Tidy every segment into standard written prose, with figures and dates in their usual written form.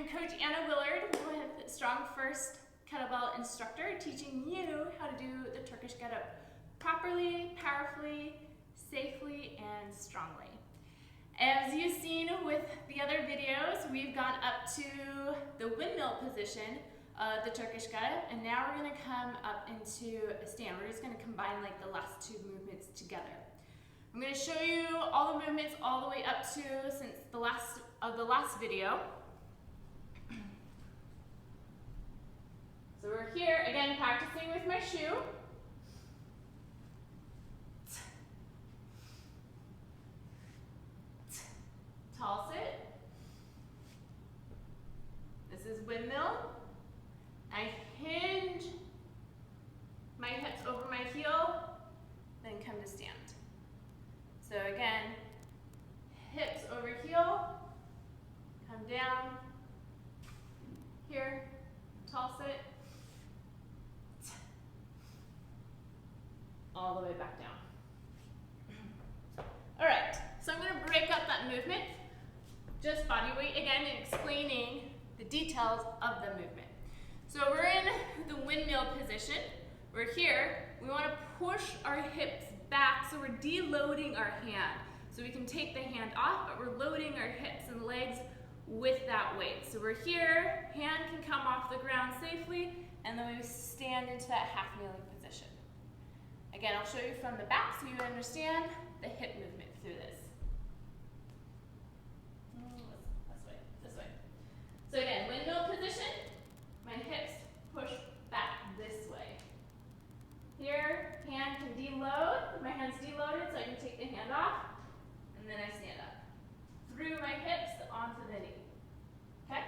I'm Coach Anna Willard with Strong First Kettlebell Instructor, teaching you how to do the Turkish get-up properly, powerfully, safely, and strongly. As you've seen with the other videos, we've gone up to the windmill position of the Turkish get-up, and now we're going to come up into a stand. We're just going to combine like the last two movements together. I'm going to show you all the movements all the way up to since the last video. So we're here again practicing with my shoe. Tall sit. This is windmill. I hinge my hips over my heel, then come to stand. So again, hips over heel, come down, here, tall sit, all the way back down. All right, so I'm gonna break up that movement, just body weight again, and explaining the details of the movement. So we're in the windmill position. We're here, we wanna push our hips back, so we're deloading our hand. So we can take the hand off, but we're loading our hips and legs with that weight. So we're here, hand can come off the ground safely, and then we stand into that half kneeling position. Again, I'll show you from the back so you understand the hip movement through this. This way. So again, windmill position, my hips push back this way. Here, hand can deload, my hand's deloaded so I can take the hand off, and then I stand up. Through my hips onto the knee, okay?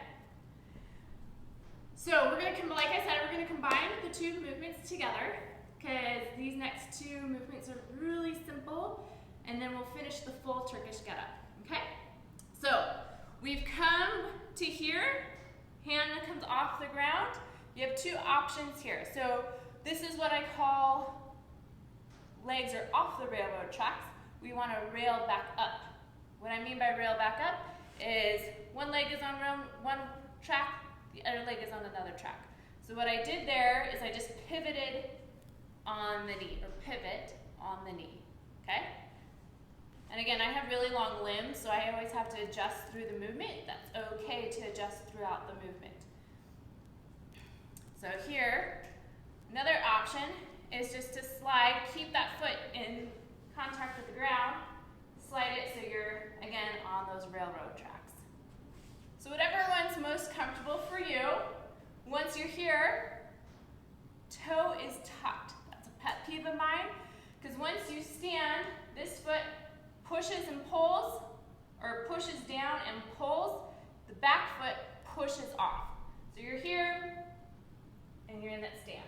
So we're gonna, like I said, we're gonna combine the two movements together because these next two movements are really simple, and then we'll finish the full Turkish get-up, okay? So we've come to here, hand comes off the ground. You have two options here. So this is what I call legs are off the railroad tracks. We want to rail back up. What I mean by rail back up is one leg is on one track, the other leg is on another track. So what I did there is I just pivoted on the knee, or pivot on the knee, okay? And again, I have really long limbs, so I always have to adjust through the movement. That's okay to adjust throughout the movement. So here, another option is just to slide, keep that foot in contact with the ground, slide it so you're, again, on those railroad tracks. So whatever one's most comfortable for you, once you're here, toe is tucked. That's a pet peeve of mine, because once you stand, this foot pushes and pulls, or pushes down and pulls, the back foot pushes off. So you're here, and you're in that stand.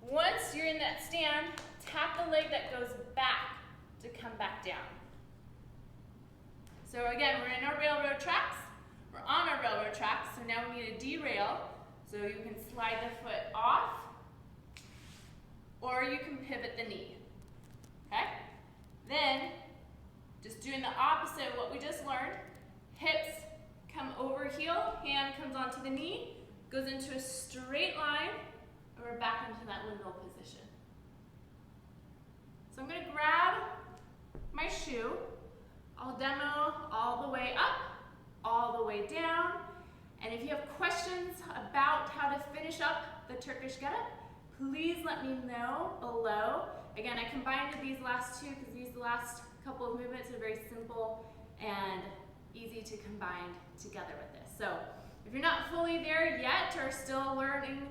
Once you're in that stand, tap the leg that goes back to come back down. So again, we're in our railroad tracks. We're on our railroad tracks, so now we need to derail. So you can slide the foot off, or you can pivot the knee, okay? Then, just doing the opposite of what we just learned, hips come over heel, hand comes onto the knee, goes into a straight line, and we're back into that windmill position. So I'm gonna grab my shoe. I'll demo all the way up, all the way down, and if you have questions about how to finish up the Turkish get-up, please let me know below. Again, I combined these last two because these last couple of movements are very simple and easy to combine together with this. So if you're not fully there yet or still learning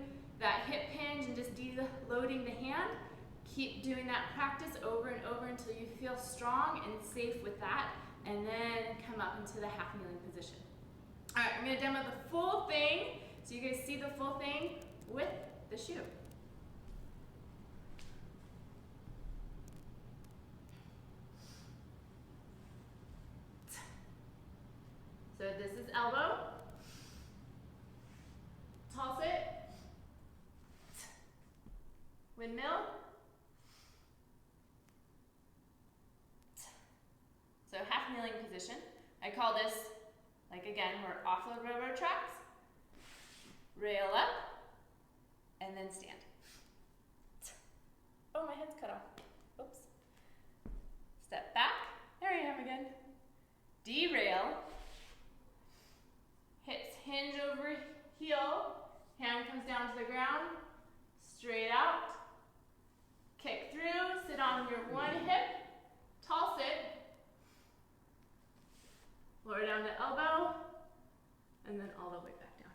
that hip hinge and just deloading the hand, keep doing that practice over and over until you feel strong and safe with that, and then come up into the half kneeling position. All right, I'm gonna demo the full thing so you guys see the full thing with the shoe. So this is elbow, tall sit, windmill, so half kneeling position. I call this Like again, we're off the railroad tracks, rail up, and then stand. Oh, my head's cut off. Oops. Step back. There I am again. Derail. Hips hinge over heel. Hand comes down to the ground. Straight out. Kick through. Sit on your one hip. Tall sit. Lower down to elbow. And then all the way back down.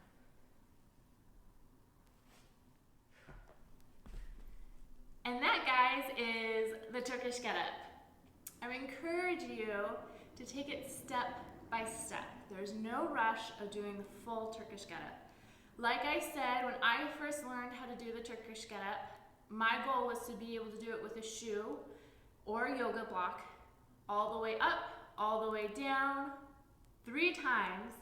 And that, guys, is the Turkish get-up. I would encourage you to take it step by step. There's no rush of doing the full Turkish get-up. Like I said, when I first learned how to do the Turkish get-up, my goal was to be able to do it with a shoe or a yoga block, all the way up, all the way down, 3 times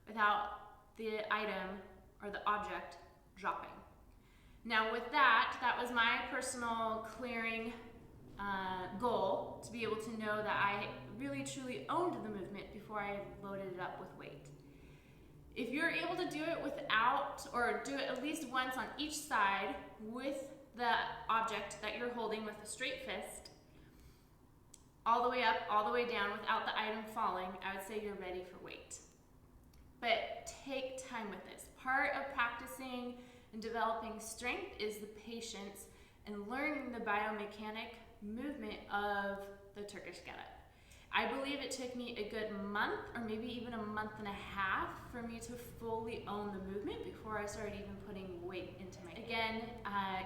without the item or the object dropping. Now with that, that was my personal clearing goal, to be able to know that I really truly owned the movement before I loaded it up with weight. If you're able to do it without, or do it at least once on each side with the object that you're holding with a straight fist, all the way up, all the way down without the item falling, I would say you're ready for weight. But take time with this. Part of practicing and developing strength is the patience and learning the biomechanic movement of the Turkish get-up. I believe it took me a good month, or maybe even a month and a half, for me to fully own the movement before I started even putting weight into my. Again,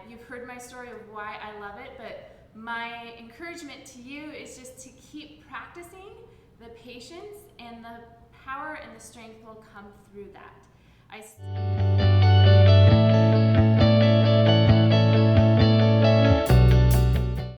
you've heard my story of why I love it, but my encouragement to you is just to keep practicing. The patience and the power and the strength will come through that.